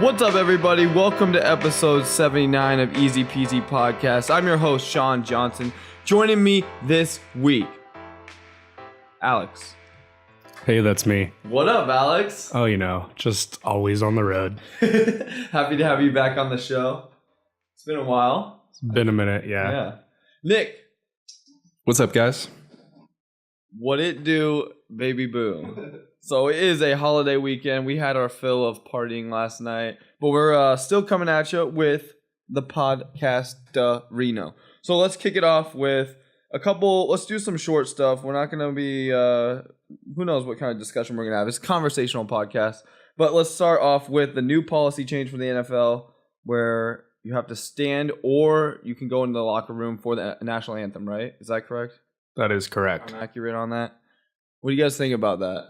What's up, everybody? Welcome to episode 79 of EZPZ Podcast. I'm your host, Sean Johnson. Joining me this week, Alex. Hey, that's me. What up, Alex? Oh, just always on the road. Happy to have you back on the show. It's been a while. It's been a minute, yeah. Nick. What's up, guys? What it do, baby boo? So it is a holiday weekend. We had our fill of partying last night, but we're still coming at you with the podcast Reno. So let's kick it off with let's do some short stuff. We're not going to be, who knows what kind of discussion we're going to have. It's a conversational podcast, but let's start off with the new policy change from the NFL where you have to stand or you can go into the locker room for the national anthem, right? Is that correct? That is correct. I'm accurate on that. What do you guys think about that?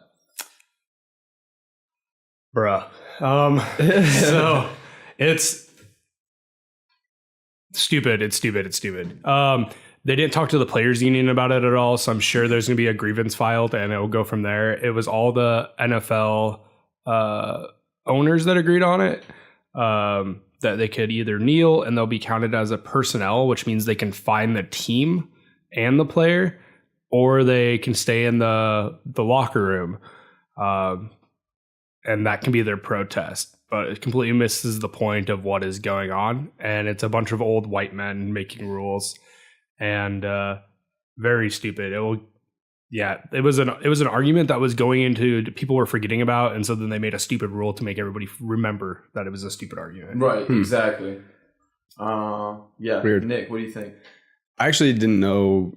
Bruh. So it's stupid. It's stupid. They didn't talk to the players union about it at all. So I'm sure there's going to be a grievance filed and it will go from there. It was all the NFL owners that agreed on it. That they could either kneel and they'll be counted as a personnel, which means they can fine the team and the player, or they can stay in the locker room. And that can be their protest, but it completely misses the point of what is going on. And it's a bunch of old white men making rules, and very stupid. It was an argument that was going into people were forgetting about, and so then they made a stupid rule to make everybody remember that it was a stupid argument. Right, exactly. Weird. Nick, what do you think? I actually didn't know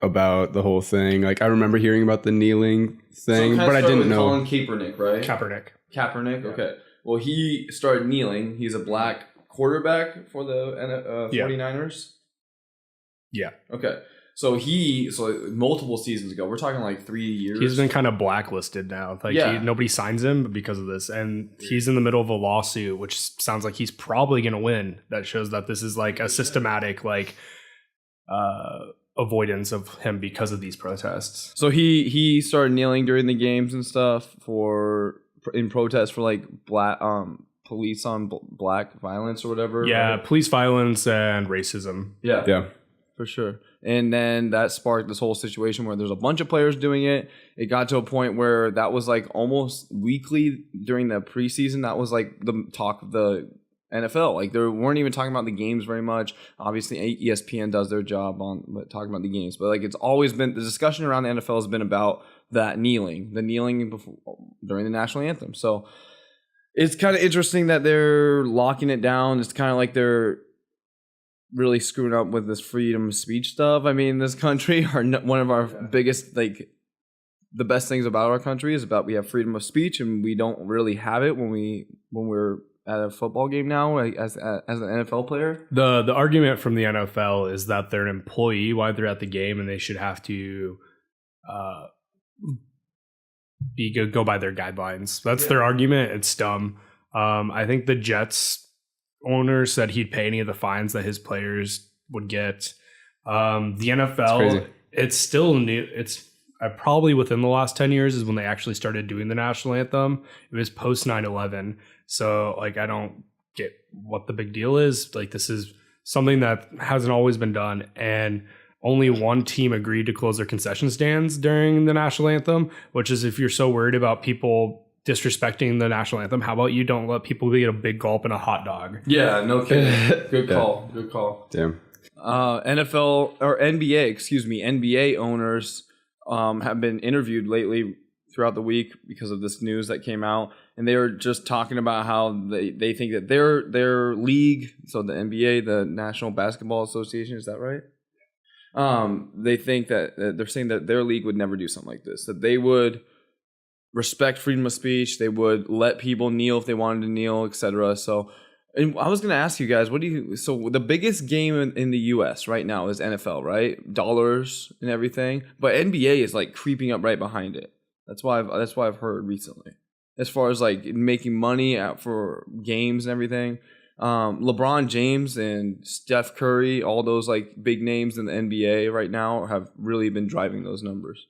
about the whole thing. Like, I remember hearing about the kneeling thing, but I didn't know. Colin Kaepernick, right? Kaepernick. Yeah. Okay. Well, he started kneeling. He's a black quarterback for the 49ers. Yeah. Okay. So multiple seasons ago, we're talking like 3 years. He's been kind of blacklisted now. Nobody signs him because of this. And he's in the middle of a lawsuit, which sounds like he's probably going to win. That shows that this is like a systematic, avoidance of him because of these protests. So he started kneeling during the games and stuff in protest for like black police on black violence or whatever. Yeah, right? Police violence and racism. Yeah, for sure. And then that sparked this whole situation where there's a bunch of players doing it. It got to a point where that was like almost weekly during the preseason. That was like the talk of the NFL. Like, they weren't even talking about the games very much. Obviously, ESPN does their job on talking about the games, but like, it's always been the discussion around the NFL has been about that kneeling during the national anthem. So it's kind of interesting that they're locking it down. It's kind of like they're really screwing up with this freedom of speech stuff. I mean, this country one of our biggest, like, the best things about our country is about we have freedom of speech, and we don't really have it when we're at a football game now as an NFL player. The argument from the NFL is that they're an employee while they're at the game, and they should have to go by their guidelines. That's their argument. It's dumb. I think the Jets owner said he'd pay any of the fines that his players would get. The NFL, it's still new. It's probably within the last 10 years is when they actually started doing the national anthem. It was post 9/11. So, I don't get what the big deal is. Like, this is something that hasn't always been done. And only one team agreed to close their concession stands during the national anthem, which is, if you're so worried about people disrespecting the national anthem, how about you don't let people get a big gulp and a hot dog? Yeah, no kidding. Good call. Damn. NBA owners have been interviewed lately throughout the week because of this news that came out, and they were just talking about how they think that their league, so the NBA, the National Basketball Association, is that right? They think that they're saying that their league would never do something like this, that they would respect freedom of speech, they would let people kneel if they wanted to kneel, etc. So, and I was going to ask you guys, so the biggest game in the US right now is NFL, right? Dollars and everything, but NBA is like creeping up right behind it. That's why I've heard recently, as far as like making money out for games and everything. LeBron James and Steph Curry, all those like big names in the NBA right now have really been driving those numbers.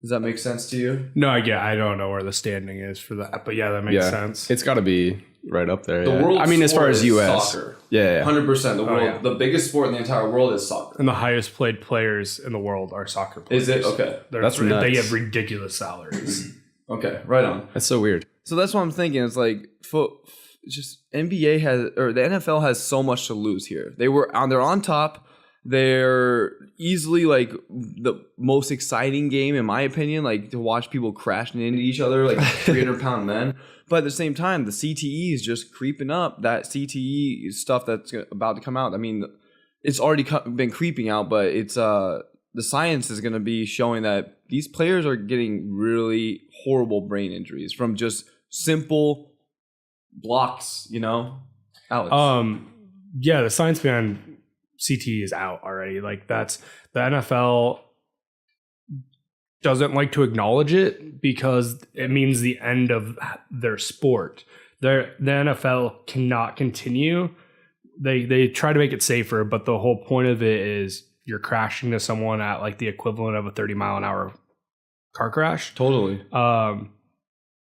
Does that make sense to you? No, I don't know where the standing is for that, but yeah, that makes sense. It's got to be right up there. The world. I mean, as far as U.S. soccer. Yeah. 100%. The world, the biggest sport in the entire world is soccer. And the highest paid players in the world are soccer players. Is it? Okay. That's nuts. They get ridiculous salaries. Okay, right on. That's so weird. So that's what I'm thinking. It's like just NBA has, or the NFL has so much to lose here. They're on top. They're easily like the most exciting game, in my opinion, like to watch people crashing into each other like 300-pound men. But at the same time, the CTE is just creeping up. That CTE stuff that's about to come out. I mean, it's already been creeping out, but it's the science is going to be showing that these players are getting really horrible brain injuries from just simple blocks, Alex. Yeah, the science behind CTE is out already. Like that's the NFL doesn't like to acknowledge it because it means the end of their sport. The NFL cannot continue. They try to make it safer, but the whole point of it is you're crashing to someone at like the equivalent of a 30-mile-an-hour car crash. Totally.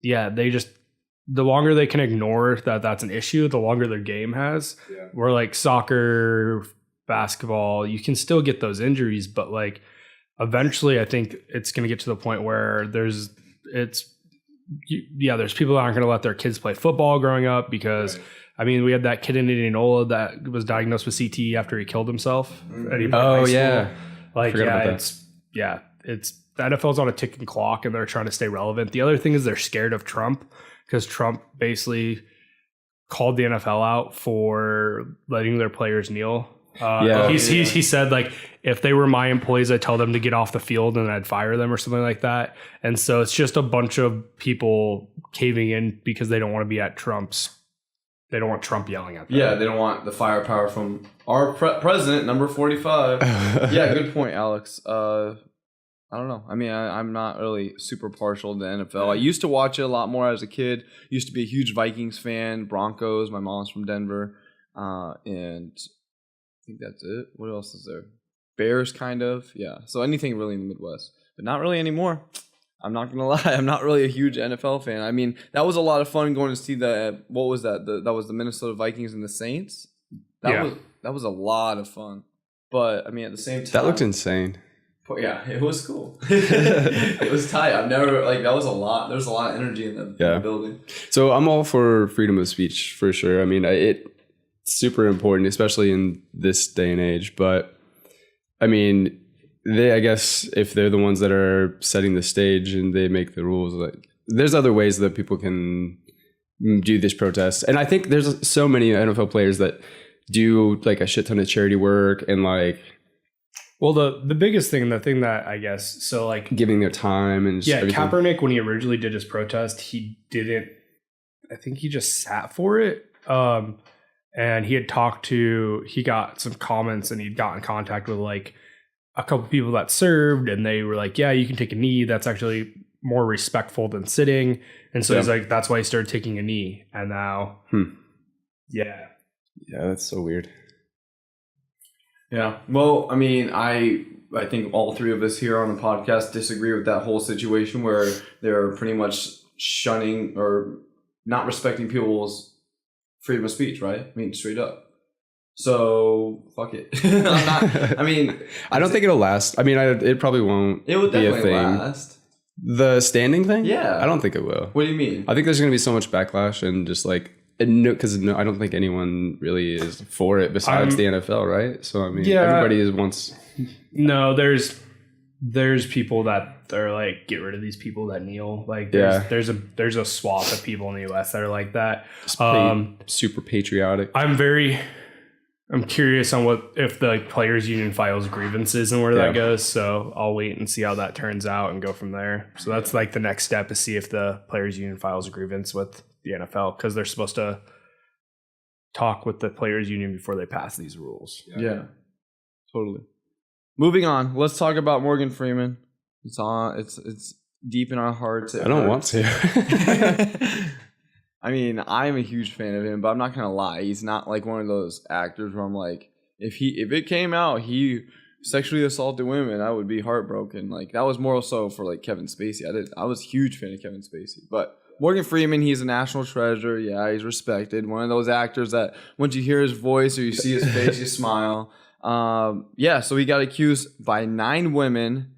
Yeah, the longer they can ignore that that's an issue, the longer their game has. Yeah. Where like soccer, basketball, you can still get those injuries, but like eventually I think it's going to get to the point where there's people that aren't going to let their kids play football growing up because I mean, we had that kid in Indianola that was diagnosed with CTE after he killed himself. And he like it's the NFL's on a ticking clock and they're trying to stay relevant. The other thing is they're scared of Trump because Trump basically called the NFL out for letting their players kneel. He said like if they were my employees, I'd tell them to get off the field and I'd fire them or something like that. And so it's just a bunch of people caving in because they don't want to be at they don't want Trump yelling at them. Yeah, they don't want the firepower from our president, number 45. Yeah, good point, Alex. I don't know. I mean, I'm not really super partial to the NFL. I used to watch it a lot more as a kid. Used to be a huge Vikings fan, Broncos. My mom's from Denver. And I think that's it. What else is there? Bears, kind of. Yeah. So anything really in the Midwest. But not really anymore. I'm not going to lie. I'm not really a huge NFL fan. I mean, that was a lot of fun going to see what was that? That was the Minnesota Vikings and the Saints. That was a lot of fun. But, I mean, at the same time. That looked insane. But yeah, it was cool. It was tight. I've never, that was a lot. There was a lot of energy in the building. So I'm all for freedom of speech for sure. I mean, it's super important, especially in this day and age. But, I mean, I guess if they're the ones that are setting the stage and they make the rules, like there's other ways that people can do this protest. And I think there's so many NFL players that do like a shit ton of charity work and like. Well, the biggest thing, the thing that I guess, so like giving their time and just everything. Kaepernick, when he originally did his protest, he just sat for it. And he got some comments and he'd got in contact with like a couple people that served and they were like, yeah, you can take a knee. That's actually more respectful than sitting. And so he's like, that's why he started taking a knee. And now, yeah, that's so weird. Yeah. Well, I mean, I think all three of us here on the podcast disagree with that whole situation where they're pretty much shunning or not respecting people's freedom of speech, right? I mean, straight up. So, fuck it. I don't think it'll last. I mean, it probably won't be a thing. It would definitely last. The standing thing? Yeah. I don't think it will. What do you mean? I think there's going to be so much backlash and just like, because I don't think anyone really is for it besides the NFL, right? So I mean, everybody wants. No, there's people that are like, get rid of these people that kneel. Like there's a swath of people in the U.S. that are like that. Super patriotic. I'm curious on if the players union files grievances and where that goes. So I'll wait and see how that turns out and go from there. So that's like the next step is see if the players union files a grievance with the NFL because they're supposed to talk with the players union before they pass these rules. Yeah, totally. Moving on, let's talk about Morgan Freeman. It's deep in our hearts. I don't want to. I mean, I'm a huge fan of him, but I'm not gonna lie. He's not like one of those actors where I'm like, if it came out, he sexually assaulted women, I would be heartbroken. Like that was more so for like Kevin Spacey. I was a huge fan of Kevin Spacey, but Morgan Freeman, he's a national treasure. Yeah, he's respected. One of those actors that once you hear his voice or you see his face, you smile. Yeah, so he got accused by 9 women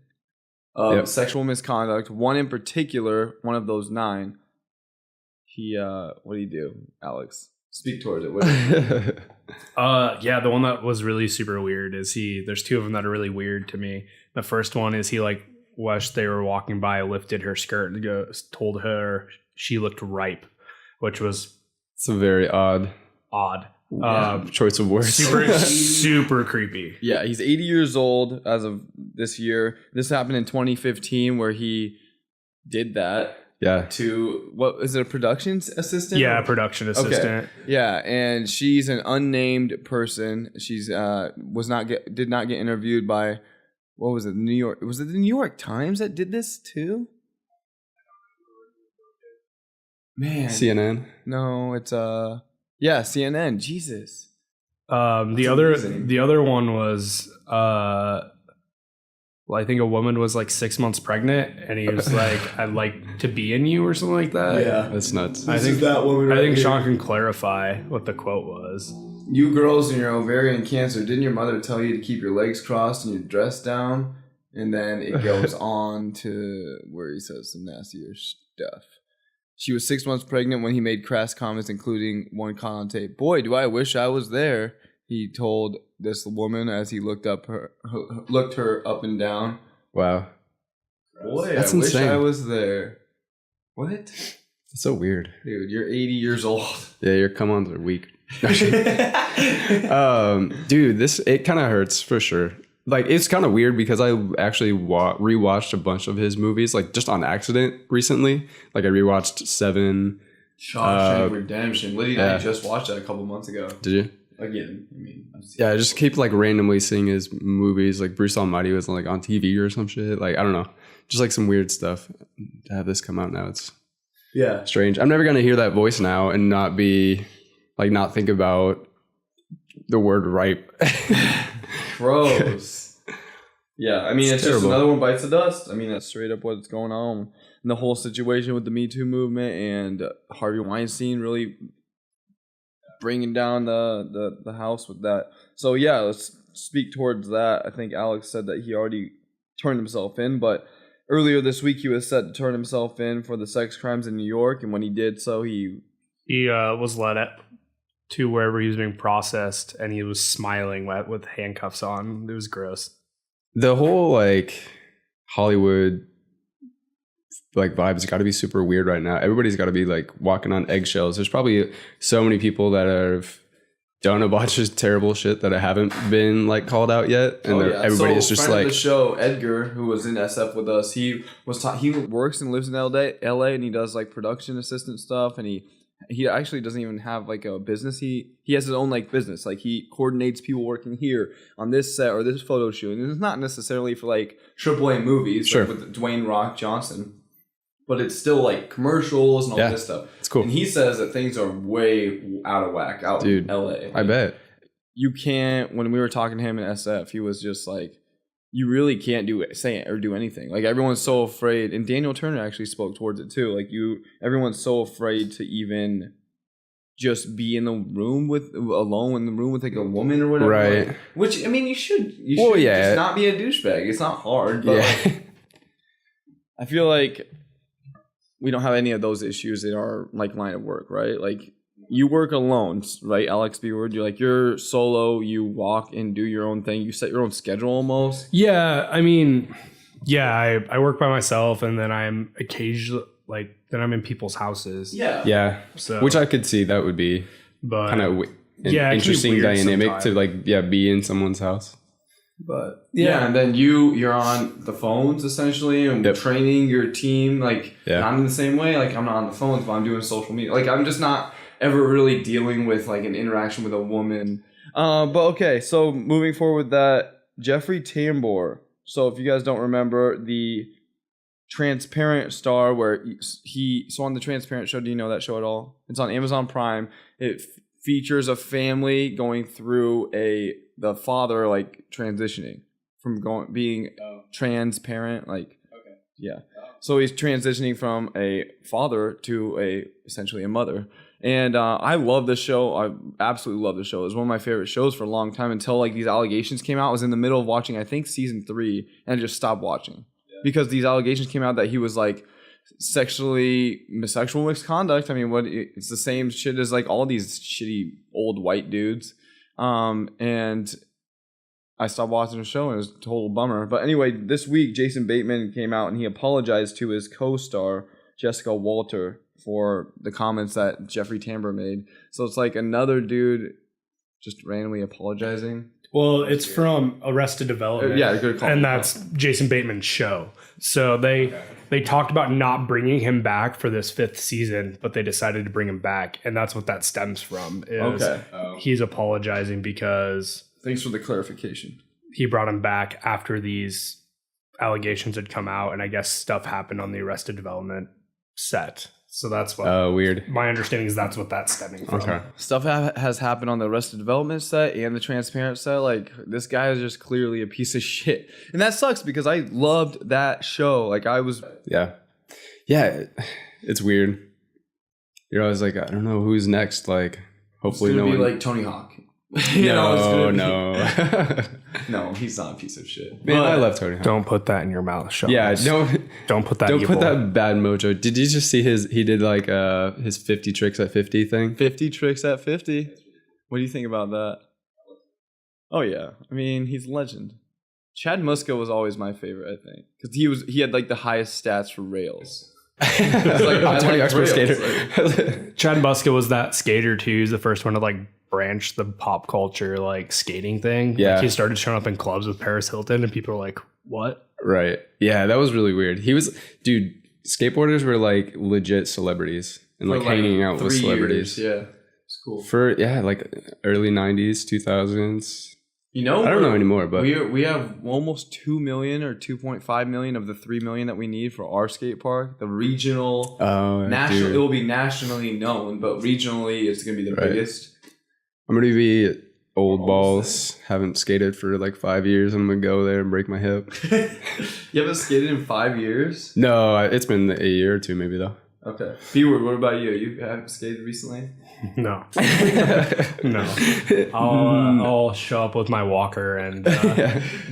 of sexual misconduct. One in particular, one of those 9. He, what did he do, Alex? Speak towards it. What did he do? Yeah, the one that was really super weird is there's 2 of them that are really weird to me. The first one is he like, whilst they were walking by, lifted her skirt and told her she looked ripe, which was it's a very odd choice of words. Super creepy. Yeah, he's 80 years old as of this year. This happened in 2015 where he did that. Yeah. To what is it, a production assistant? Yeah, production assistant. Okay. Yeah, and she's an unnamed person. She's did not get interviewed by, what was it? New York? Was it the New York Times that did this too? Man. CNN? No, it's CNN. Jesus. The other one was I think a woman was like 6 months pregnant, and he was like, "I'd like to be in you" or something like that. Yeah, that's nuts. I think that woman. I think Sean can clarify what the quote was. You girls and your ovarian cancer, didn't your mother tell you to keep your legs crossed and your dress down? And then it goes on to where he says some nastier stuff. She was 6 months pregnant when he made crass comments, including one comment on tape. "Boy, do I wish I was there," he told this woman as he looked her up and down. Wow. Boy, that's I insane. wish I was there. What? It's so weird. Dude, you're 80 years old. Yeah, your come-ons are weak. Dude, it kind of hurts for sure. Like, it's kind of weird because I actually rewatched a bunch of his movies, like just on accident recently. Like I rewatched Seven. Shawshank Redemption. Lydia and I just watched that a couple months ago. Did you? Again, I mean, I just keep like randomly seeing his movies. Like Bruce Almighty was like on TV or some shit. Like, I don't know, just like some weird stuff. To have this come out now, it's strange. I'm never gonna hear that voice now and not think about the word ripe. Gross. Yeah, I mean, it's terrible. just another one bites the dust. I mean, that's straight up what's going on. And the whole situation with the Me Too movement and Harvey Weinstein really bringing down the house with that. So yeah, let's speak towards that. I think Alex said that he already turned himself in, but earlier this week he was set to turn himself in for the sex crimes in New York, and when he did so, he was led to wherever he was being processed, and he was smiling with handcuffs on. It was gross. The whole like Hollywood like vibes got to be super weird right now. Everybody's got to be like walking on eggshells. There's probably so many people that have done a bunch of terrible shit that haven't been like called out yet, and everybody is just like the show. Edgar, who was in SF with us, he works and lives in LA, and he does like production assistant stuff, and he actually doesn't even have like a business. He has his own like business. Like he coordinates people working here on this set or this photo shoot. And it's not necessarily for like AAA movies like with Dwayne Rock Johnson, but it's still like commercials and all this stuff. It's cool. And he says that things are way out of whack out in LA. I bet. You can't, when we were talking to him in SF, he was just like, you really can't do anything. Like everyone's so afraid, and Daniel Turner actually spoke towards it too. Like everyone's so afraid to even just be in the room alone in the room with like a woman or whatever. Right. Like, which I mean, you should just not be a douchebag. It's not hard, but like, I feel like we don't have any of those issues in our like line of work, right? Like you work alone, right? Alex B. Word, you're solo, you walk and do your own thing. You set your own schedule almost. Yeah. I mean, I work by myself, and then I'm occasionally then I'm in people's houses. Yeah. Yeah. So, which I could see that would be kind of an interesting dynamic to be in someone's house. But and then you're on the phones essentially and training your team. Like I'm in the same way. Like I'm not on the phones, but I'm doing social media. Like I'm just not ever really dealing with like an interaction with a woman. But okay, so moving forward with that, Jeffrey Tambor. So if you guys don't remember the Transparent star where so on the Transparent show, do you know that show at all? It's on Amazon Prime. It features a family going through the father like transitioning. from being transparent. Like, yeah. So he's transitioning from a father to essentially a mother. And I love this show. I absolutely love this show. It was one of my favorite shows for a long time until like these allegations came out. I was in the middle of watching, I think, season 3, and I just stopped watching because these allegations came out that he was like sexual misconduct. I mean, it's the same shit as like all these shitty old white dudes. And I stopped watching the show and it was a total bummer. But anyway, this week Jason Bateman came out and he apologized to his co-star Jessica Walter for the comments that Jeffrey Tambor made. So it's like another dude just randomly apologizing. Well, it's from Arrested Development. Yeah, good call. And that's Jason Bateman's show. So they talked about not bringing him back for this 5th season, but they decided to bring him back. And that's what that stems from. He's apologizing because... Thanks for the clarification. He brought him back after these allegations had come out, and I guess stuff happened on the Arrested Development set. So that's what... weird. My understanding is that's what that's stemming from. Okay. Stuff has happened on the Arrested Development set and the Transparent set. Like, this guy is just clearly a piece of shit. And that sucks because I loved that show. Like, I was... Yeah, it's weird. You're always like, I don't know who's next. Like, hopefully no one... It's going to be like Tony Hawk. No, he's not a piece of shit. Man, I love Tony Hawk. Don't put that in your mouth, Sean. Yeah, don't put that. Don't put that bad mojo. Did you just see he did like his 50 tricks at 50 thing? 50 tricks at 50. What do you think about that? Oh yeah, I mean he's a legend. Chad Muska was always my favorite, I think, because he had like the highest stats for rails. Like, Tony Hawk's pro skater. Chad Muska was that skater too. He's the first one to like branch the pop culture like skating thing. Yeah, like, he started showing up in clubs with Paris Hilton, and people were like, "What?" Right? Yeah, that was really weird. Dude. Skateboarders were like legit celebrities and like hanging out with celebrities. Yeah, it's cool. Like early 90s, 2000s. You know, I don't know anymore, but we have almost 2 million or 2.5 million of the 3 million that we need for our skate park. The regional, national, dude. It will be nationally known, but regionally, it's going to be the biggest. I'm going to be old balls. Haven't skated for like 5 years. I'm going to go there and break my hip. You haven't skated in 5 years? No, it's been a year or two maybe though. Okay. B-word, what about you? You haven't skated recently? No. No. I'll show up with my walker and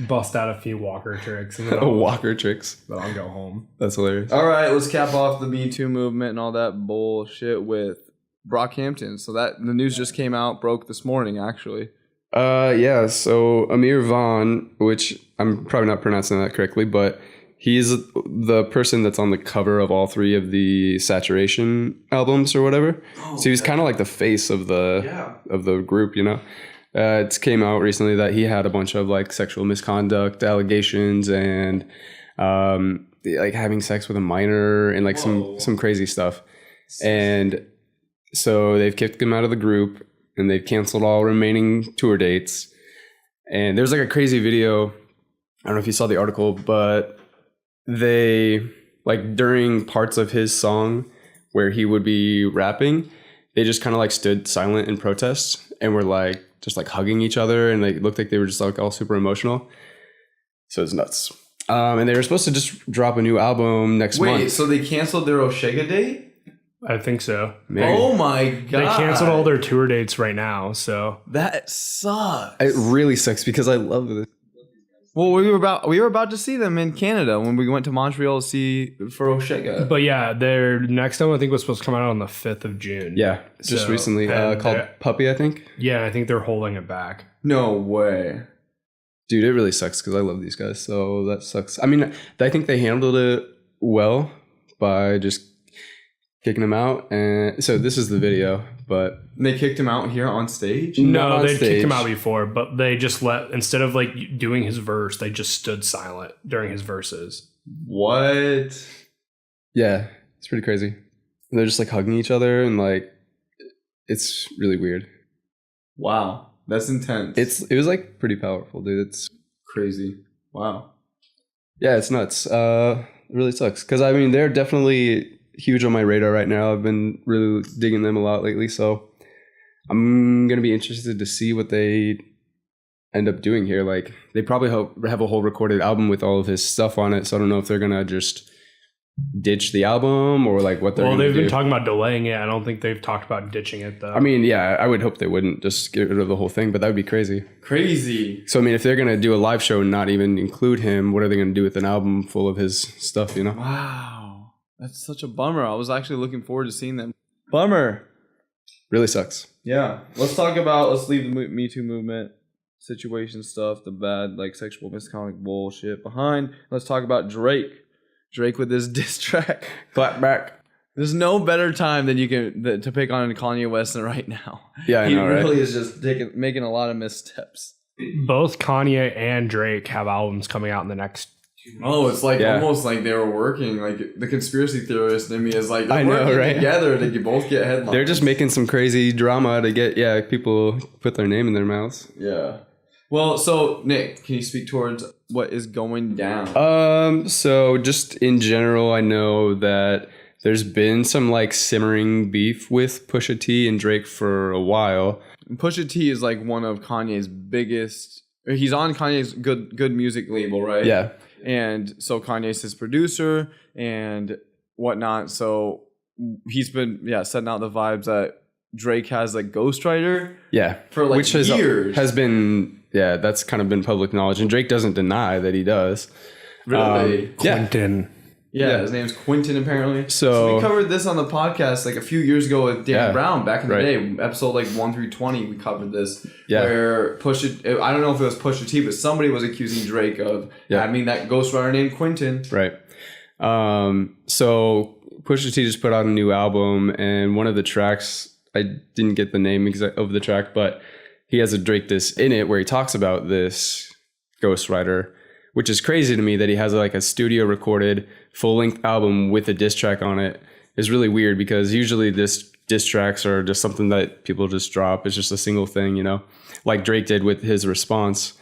bust out a few walker tricks. And Walker tricks. Then I'll go home. That's hilarious. All right, let's cap off the Me Too movement and all that bullshit with Brockhampton. So that the news just came out, broke this morning actually. So Amir Vaughn, which I'm probably not pronouncing that correctly, but he's the person that's on the cover of all 3 of the Saturation albums or whatever. So he was kind of like the face of the group, you know. It came out recently that he had a bunch of like sexual misconduct allegations and like having sex with a minor and like some crazy stuff. And so they've kicked him out of the group and they've canceled all remaining tour dates. And there's like a crazy video. I don't know if you saw the article, but they like during parts of his song where he would be rapping, they just kind of like stood silent in protest and were like just like hugging each other and they looked like they were just like all super emotional. So it's nuts. And they were supposed to just drop a new album next month. Wait, so they canceled their Oshega date? I think so. Maybe. Oh my god! They canceled all their tour dates right now. So that sucks. It really sucks because I love this. Well, we were about to see them in Canada when we went to Montreal to see for Oshega. But yeah, their next album I think was supposed to come out on the 5th of June. Yeah, just recently called Puppy, I think. Yeah, I think they're holding it back. No way. Dude, it really sucks because I love these guys. So that sucks. I mean, I think they handled it well by just kicking him out. And so this is the video, but they kicked him out here on stage? No, they'd kicked him out before, but they just instead of like doing his verse, they just stood silent during his verses. What? Yeah, it's pretty crazy. And they're just like hugging each other and like, it's really weird. Wow. That's intense. It was like pretty powerful, dude. It's crazy. Wow. Yeah, it's nuts. It really sucks. Cause I mean, they're definitely huge on my radar right now. I've been really digging them a lot lately, so I'm gonna be interested to see what they end up doing here. Like they probably have a whole recorded album with all of his stuff on it. So I don't know if they're gonna just ditch the album or like what they're gonna do. Well, they've been talking about delaying it. I don't think they've talked about ditching it though. I mean, yeah, I would hope they wouldn't just get rid of the whole thing, but that would be crazy. Crazy. So I mean, if they're gonna do a live show and not even include him, what are they gonna do with an album full of his stuff? You know? Wow, that's such a bummer. I was actually looking forward to seeing them. Bummer. Really sucks. Yeah. Let's leave the Me Too movement situation stuff, the bad like sexual misconduct bullshit behind. Let's talk about Drake. Drake with his diss track. Clap back. There's no better time than to pick on Kanye West than right now. Yeah, I know, right? He really is just making a lot of missteps. Both Kanye and Drake have albums coming out in the next 2 months. Oh, it's like almost like they were working. Like the conspiracy theorist in me is like, I know, right? Together to both get headlines. They're just making some crazy drama to get people put their name in their mouths. Yeah. Well, so Nick, can you speak towards what is going down? So just in general, I know that there's been some like simmering beef with Pusha T and Drake for a while. Pusha T is like one of Kanye's biggest. He's on Kanye's good music label, right? Yeah. And so Kanye's his producer and whatnot. So he's been setting out the vibes that Drake has like ghostwriter. Yeah. For like which years. Has been that's kind of been public knowledge, and Drake doesn't deny that he does. Really? Quentin. Yeah, his name's Quentin apparently. So we covered this on the podcast like a few years ago with Dan Brown back in the day. Episode like 1 through 20, we covered this. Yeah. Where I don't know if it was Pusha T, but somebody was accusing Drake of having that ghostwriter named Quentin. Right. So Pusha T just put out a new album, and one of the tracks, I didn't get the name of the track, but he has a Drake diss in it where he talks about this ghostwriter, which is crazy to me that he has like a studio recorded full-length album with a diss track on it. Is really weird because usually diss tracks are just something that people just drop. It's just a single thing, you know, like Drake did with his response.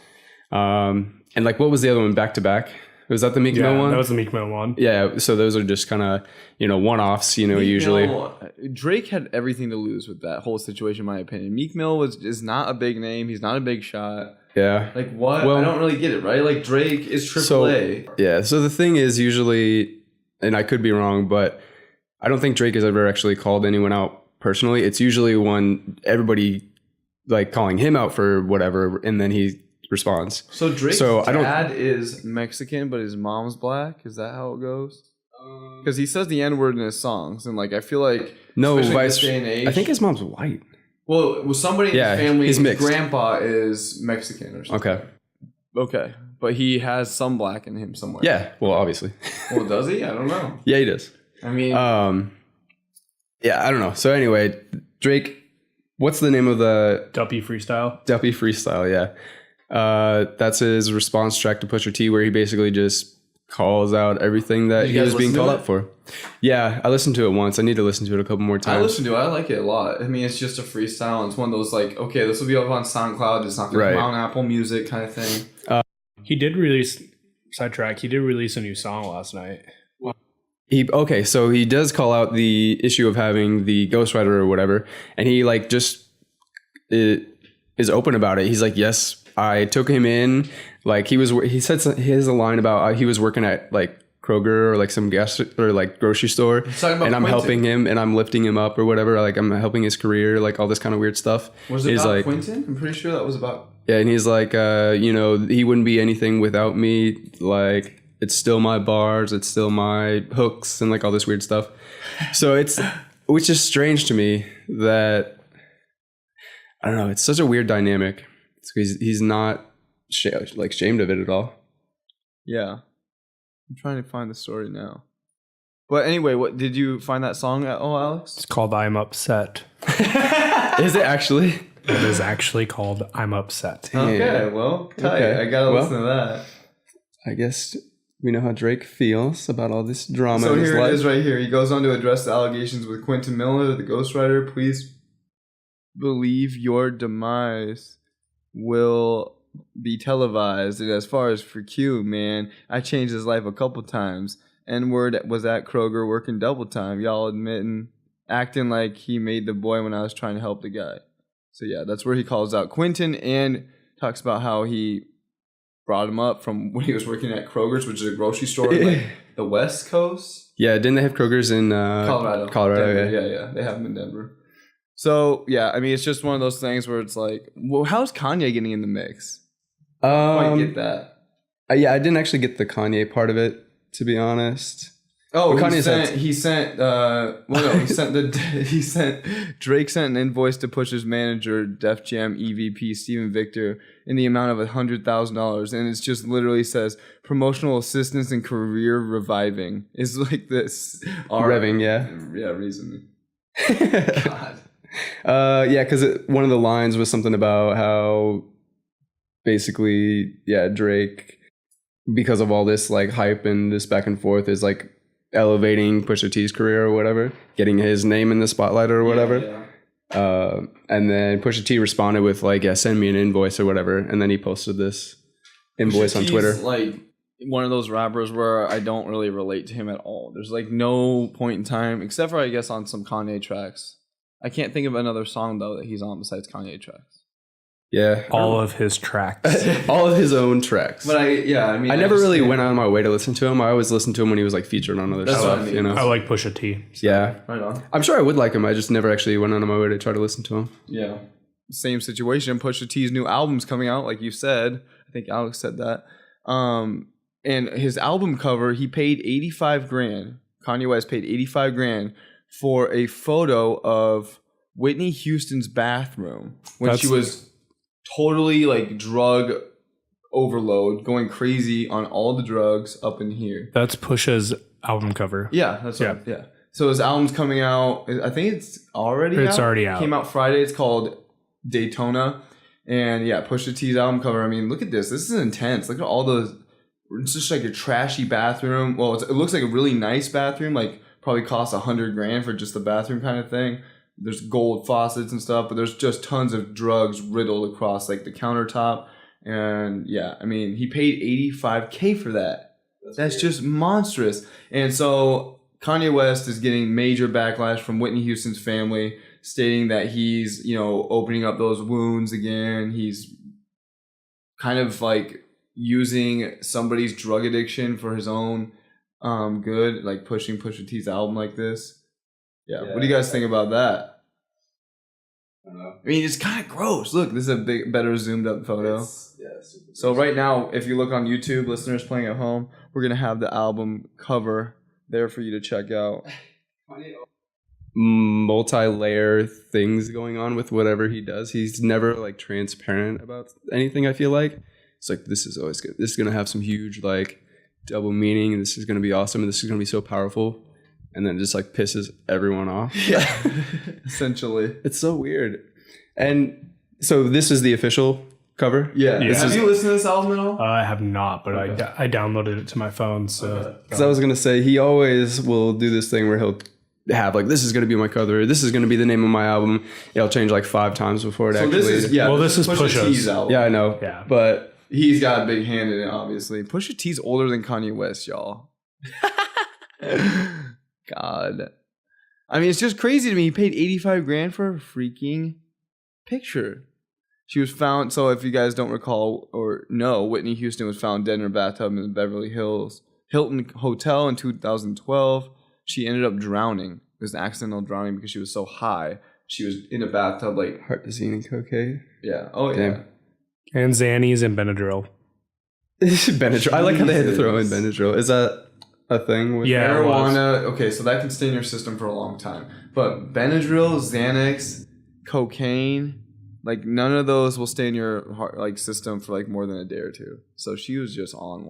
And like, what was the other one? Back to Back? Was that the Meek Mill one? That was the Meek Mill one. Yeah, so those are just kind of, one-offs, usually. Drake had everything to lose with that whole situation, in my opinion. Meek Mill is not a big name. He's not a big shot. Yeah. Like, what? Well, I don't really get it, right? Like, Drake is AAA. So the thing is usually, and I could be wrong, but I don't think Drake has ever actually called anyone out personally. It's usually when everybody, like, calling him out for whatever, and then he response. So Drake's dad is Mexican, but his mom's black. Is that how it goes? Because he says the N-word in his songs, and like I feel like vice. Day and age, I think his mom's white. Well, somebody in his family, his grandpa is Mexican or something. Okay, but he has some black in him somewhere. Yeah, well, obviously. Well, does he? I don't know. Yeah, he does. I mean, I don't know. So anyway, Drake. What's the name of the Duppy Freestyle? Duppy Freestyle. Yeah. That's his response track to Pusha T, where he basically just calls out everything that he was being called out for. Yeah, I listened to it once. I need to listen to it a couple more times. I listened to it. I like it a lot. I mean, it's just a freestyle. And it's one of those like, okay, this will be up on SoundCloud. It's not going to come out on Apple Music kind of thing. He did release a new song last night. So he does call out the issue of having the ghostwriter or whatever, and he like just is open about it. He's like, yes, I took him in. Like he said he has a line about he was working at like Kroger or like some gas or like grocery store, and I'm helping him and I'm lifting him up or whatever. Like I'm helping his career, like all this kind of weird stuff. Was it about Quentin? I'm pretty sure that was about. Yeah, and he's like, he wouldn't be anything without me. Like it's still my bars, it's still my hooks, and like all this weird stuff. So which is strange to me that I don't know. It's such a weird dynamic. He's not shamed of it at all. Yeah. I'm trying to find the story now. But anyway, what did you find that song at all, Alex? It's called I'm Upset. Is it actually? It is actually called I'm Upset. Okay, well, tight. Okay. I gotta listen to that. I guess we know how Drake feels about all this drama. So here it is right here. He goes on to address the allegations with Quentin Miller, the ghostwriter. Please believe your demise will be televised. And as far as for Q, man, I changed his life a couple times. N-word was at Kroger working double time. Y'all acting like he made the boy when I was trying to help the guy. So yeah, that's where he calls out Quentin and talks about how he brought him up from when he was working at Kroger's, which is a grocery store in like the West Coast. Yeah, didn't they have Kroger's in Colorado? Colorado, Denver. Yeah. They have them in Denver. So, yeah, I mean, it's just one of those things where it's like, well, how's Kanye getting in the mix? I don't quite get that. Yeah, I didn't actually get the Kanye part of it, to be honest. Oh, Drake sent an invoice to Push's manager, Def Jam EVP Steven Victor, in the amount of $100,000, and it just literally says promotional assistance and career reviving. It's like this Revving, yeah, reason. God. Yeah, because one of the lines was something about how basically, Drake, because of all this like hype and this back and forth, is like elevating Pusha T's career or whatever, getting his name in the spotlight or whatever. And then Pusha T responded with like, send me an invoice or whatever, and then he posted this invoice on Twitter. Like one of those rappers where I don't really relate to him at all. There's like no point in time, except for I guess on some Kanye tracks. I can't think of another song though that he's on besides Kanye tracks. Yeah, all of his tracks, all of his own tracks. But I never really went out of my way to listen to him. I always listened to him when he was like featured on other stuff. You know, I like Pusha T. So. Yeah, right on. I'm sure I would like him. I just never actually went out of my way to try to listen to him. Yeah, same situation. Pusha T's new album's coming out, like you said. I think Alex said that. And his album cover, he paid $85,000. Kanye West paid $85,000 for a photo of Whitney Houston's bathroom when she was totally like drug overload, going crazy on all the drugs up in here. That's Pusha's album cover. Yeah, that's right. Yeah. So his album's coming out. I think it's already out. Came out Friday. It's called Daytona. And Pusha T's album cover. I mean, look at this. This is intense. Look at all those. It's just like a trashy bathroom. Well, it looks like a really nice bathroom. Like probably costs $100,000 for just the bathroom kind of thing. There's gold faucets and stuff, but there's just tons of drugs riddled across like the countertop. And I mean, he paid $85,000 for that. That's just monstrous. And so Kanye West is getting major backlash from Whitney Houston's family, stating that he's, opening up those wounds again. He's kind of like using somebody's drug addiction for his own good, like pushing Pusha T's album like this. Yeah. What do you guys think about that? I don't know. I mean, it's kind of gross. Look, this is a better zoomed up photo. So right now, if you look on YouTube, listeners playing at home, we're going to have the album cover there for you to check out. Multi-layer things going on with whatever he does. He's never like transparent about anything, I feel like. It's like, this is always good. This is going to have some huge like double meaning, and this is going to be awesome, and this is going to be so powerful. And then it just like pisses everyone off. Yeah, essentially. It's so weird. And so this is the official cover? Yeah. Have you listened to this album at all? I have not, but I downloaded it to my phone. So because I was going to say, he always will do this thing where he'll have like, this is going to be my cover. This is going to be the name of my album. It'll change like 5 times before it actually. This is Pusha T's album. Yeah, I know. Yeah. But he's got a big hand in it, obviously. Pusha T's older than Kanye West, y'all. God. I mean, it's just crazy to me. He paid $85,000 for a freaking picture. She was found, so if you guys don't recall or know, Whitney Houston was found dead in her bathtub in the Beverly Hills Hilton Hotel in 2012. She ended up drowning. It was an accidental drowning because she was so high. She was in a bathtub, like heart disease and cocaine. Yeah. Oh, yeah. And Xannies and Benadryl. Benadryl. I like how they had to throw in Benadryl. Is that a thing with marijuana? Okay, so that can stay in your system for a long time. But Benadryl, Xanax, cocaine, like none of those will stay in your heart, like system for like more than a day or two. So she was just on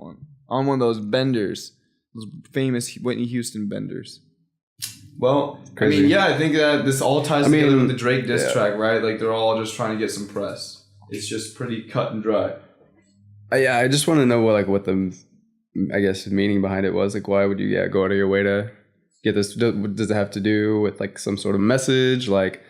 one of those benders, those famous Whitney Houston benders. Well, crazy. I mean, I think that this all ties together with the Drake diss track, right? Like they're all just trying to get some press. It's just pretty cut and dry. I just want to know what the, I guess, meaning behind it was. Like, why would you go out of your way to get this? Does it have to do with like some sort of message, like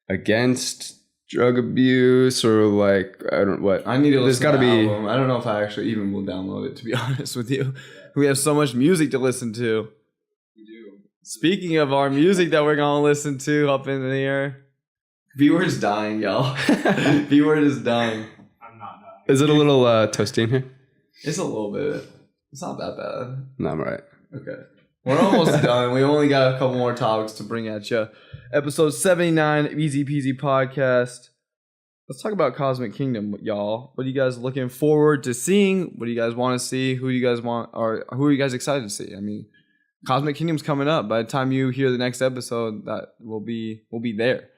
against drug abuse, or like I don't know what? I need to listen to the album. I don't know if I actually even will download it, to be honest with you. We have so much music to listen to. We do. Speaking of our music that we're gonna listen to up in the air, V-Word's dying, y'all. V-Word is dying. I'm not Is it a little toasty in here? It's a little bit. It's not that bad. No, I'm all right. Okay. We're almost done. We only got a couple more topics to bring at you. Episode 79 of EZPZ Podcast. Let's talk about Kosmic Kingdom, y'all. What are you guys looking forward to seeing? What do you guys want to see? Who do you guys want, or who are you guys excited to see? I mean, Kosmic Kingdom's coming up. By the time you hear the next episode, that we'll be there.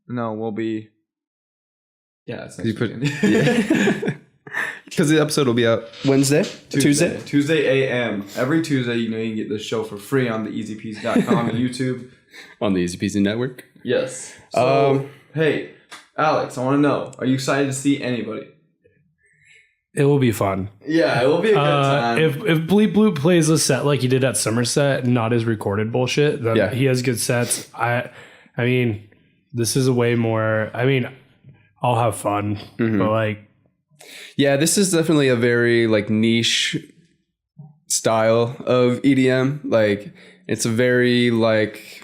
No, we'll be. Yeah, it's next weekend. Because the episode will be out Wednesday? Tuesday a.m. Every Tuesday, you can get this show for free on TheEZPZ.com and YouTube. On the EZPZ network? Yes. So, hey, Alex, I want to know, are you excited to see anybody? It will be fun. Yeah, it will be a good time. If Bleep Bloop plays a set like he did at Somerset, not his recorded bullshit, then he has good sets. I mean, this is a way more... I mean, I'll have fun, but like... Yeah, this is definitely a very like niche style of EDM. Like it's a very like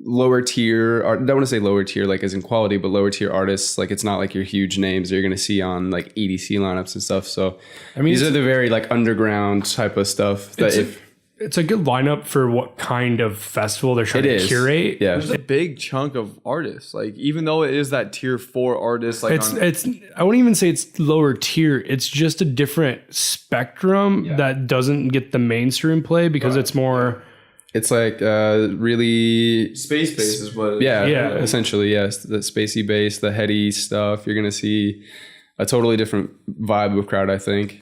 lower tier, or I don't want to say lower tier like as in quality, but lower tier artists. Like it's not like your huge names that you're going to see on like EDC lineups and stuff. So I mean, these are the very like underground type of stuff that it's a good lineup for what kind of festival they're trying to curate. Yeah, there's a big chunk of artists. Like even though it is that tier 4 artists, like it's I wouldn't even say it's lower tier. It's just a different spectrum that doesn't get the mainstream play because it's more. It's like really space based is what. Essentially yes, the spacey bass, the heady stuff. You're gonna see a totally different vibe of crowd, I think.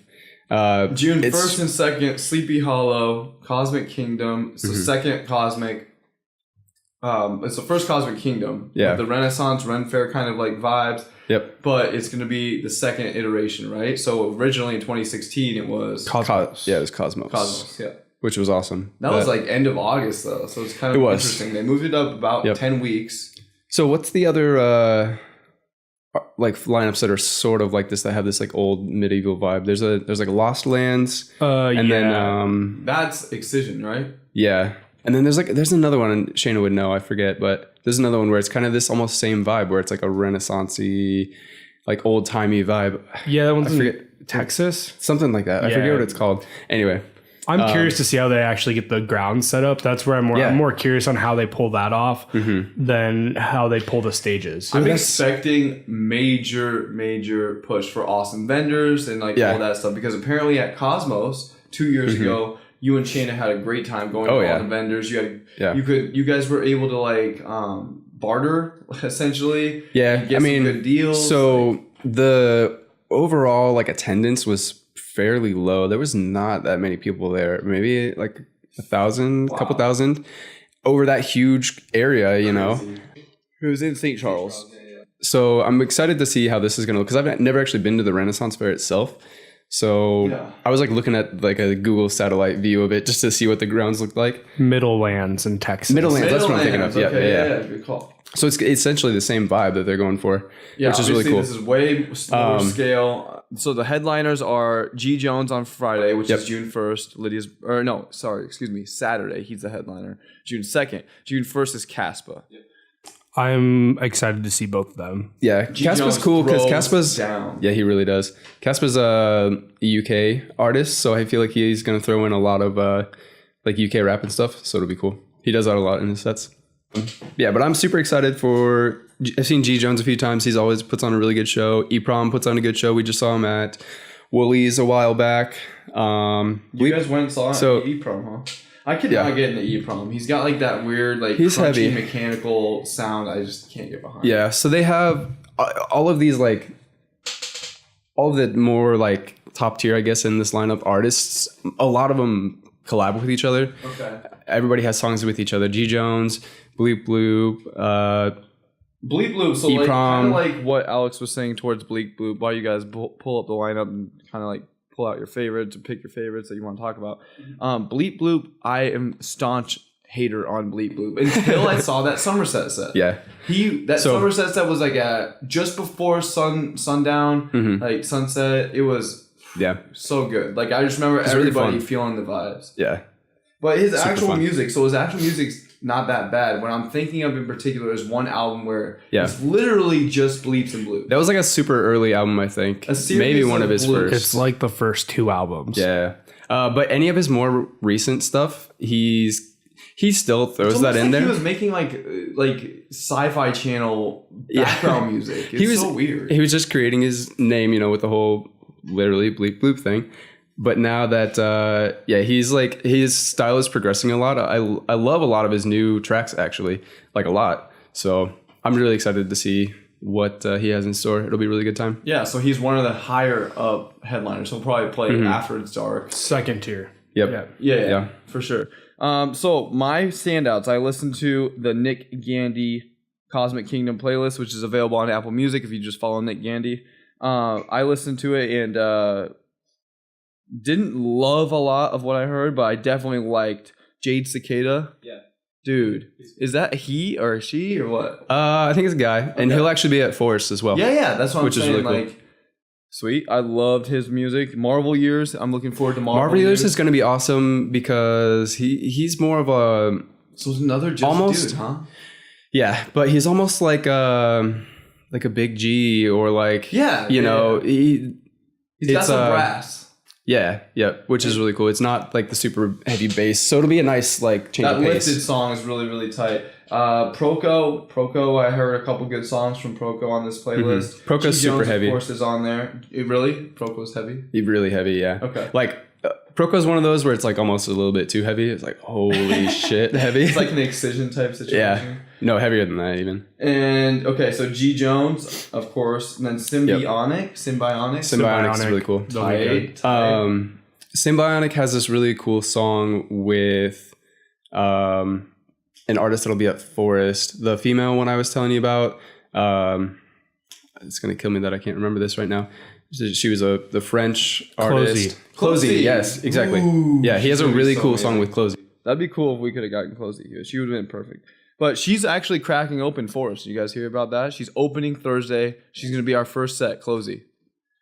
June 1st and 2nd, Sleepy Hollow, Kosmic Kingdom. It's the second Cosmic. It's the first Kosmic Kingdom. Yeah. The Renaissance, Ren Fair kind of like vibes. Yep. But it's going to be the second iteration, right? So originally in 2016, it was Cosmos. It was Cosmos. Cosmos, yeah. Which was awesome. That was like end of August though, so it's kind of interesting. They moved it up about 10 weeks. So what's the other like lineups that are sort of like this that have this like old medieval vibe? There's like Lost Lands, and then that's Excision, right? Yeah, and then there's another one, and Shayna would know, I forget, but there's another one where it's kind of this almost same vibe where it's like a Renaissance-y, like old timey vibe. Yeah, that one's in Texas, something like that. I forget what it's called. Anyway. I'm curious to see how they actually get the ground set up. That's where I'm more curious on how they pull that off than how they pull the stages. I'm expecting major push for awesome vendors and like all that stuff because apparently at Cosmos 2 years ago, you and Shayna had a great time going to all the vendors. You guys were able to like barter essentially. Yeah, get some good deals. So the overall like attendance was fairly low. There was not that many people there. Maybe like 1,000, couple thousand over that huge area, you know. It was in St. Charles. So I'm excited to see how this is going to look because I've never actually been to the Renaissance Fair itself. So I was like looking at like a Google satellite view of it just to see what the grounds looked like. Middlelands in Texas. Middlelands, that's what I'm thinking of. Yeah, good call. So it's essentially the same vibe that they're going for, which is really cool. This is way slower scale. So the headliners are G Jones on Friday, which is June 1st. Saturday. He's the headliner. June 2nd. June 1st is Caspa. Yep. I'm excited to see both of them. Yeah, Caspa's cool because Caspa's down. Yeah, he really does. Caspa's a UK artist, so I feel like he's going to throw in a lot of like UK rap and stuff. So it'll be cool. He does that a lot in his sets. Yeah, but I'm super excited for. I've seen G Jones a few times. He's always puts on a really good show. E-Prom puts on a good show. We just saw him at Woolies a while back. You guys went and saw him at E-Prom, huh? I could not get into E-Prom. He's got like that weird, like he's crunchy heavy mechanical sound. I just can't get behind. Yeah, so they have all of these like all of the more like top tier, I guess, in this lineup artists. A lot of them collab with each other. Okay. Everybody has songs with each other. G Jones, Bleep Bloop, Bleep Bloop. So like kind of like what Alex was saying towards Bleep Bloop. While you guys pull up the lineup and kind of like pull out your favorites and pick your favorites that you want to talk about. Bleep Bloop. I am staunch hater on Bleep Bloop until I saw that Somerset set. Yeah. Somerset set was like at just before sundown, like sunset. It was so good. Like I just remember everybody really feeling the vibes. Yeah. But his actual music, not that bad. What I'm thinking of in particular is one album where Yeah. it's literally just bleeps and bloops. That was like a super early album, I think. A series Maybe one of his bloops. first. It's like the first 2 albums. Yeah. But any of his more recent stuff, he still throws It's that almost in like there. He was making like sci-fi channel background music. It's so weird. He was just creating his name, with the whole literally bleep bloop thing. But now that he's like, his style is progressing a lot. I love a lot of his new tracks, actually, like a lot. So I'm really excited to see what he has in store. It'll be a really good time. Yeah, so he's one of the higher up headliners. He'll probably play after it's dark. Second tier. Yep. Yeah, for sure. So my standouts, I listened to the Nick Gandy Cosmic Kingdom playlist, which is available on Apple Music if you just follow Nick Gandy. I listened to it and didn't love a lot of what I heard, but I definitely liked Jade Cicada. Yeah. Dude, is that he or she or what? I think it's a guy, and he'll actually be at Forest as well. Yeah, that's what Which I'm is saying. really cool. Sweet. I loved his music. Marvel Years. I'm looking forward to Marvel Years is going to be awesome because he's more of a So it's another just almost dude, huh? Yeah, but he's almost like a Big G or like He's got some brass. Yeah, which is really cool. It's not like the super heavy bass, so it'll be a nice like change That of pace. lifted song is really, really tight. Proco, I heard a couple good songs from Proco on this playlist. Proco's G. super Jones, heavy. Of course, is on there. Really? Proco's heavy? He's really heavy, yeah. Okay. Like Proco's one of those where it's like almost a little bit too heavy. It's like holy shit, heavy. It's like an Excision type situation. Yeah. No, heavier than that even. And okay, so G. Jones, of course, and then Symbionic Symbionic's really cool. Tight. Symbionic has this really cool song with an artist that'll be at Forest. The female one I was telling you about. It's gonna kill me that I can't remember this right now. She was the French artist. Closey. Yes, exactly. Ooh, yeah, he has a really so cool amazing. song with Closey. That'd be cool if we could have gotten Closey here. She would have been perfect. But she's actually cracking open for us. You guys hear about that? She's opening Thursday. She's going to be our first set, Closey.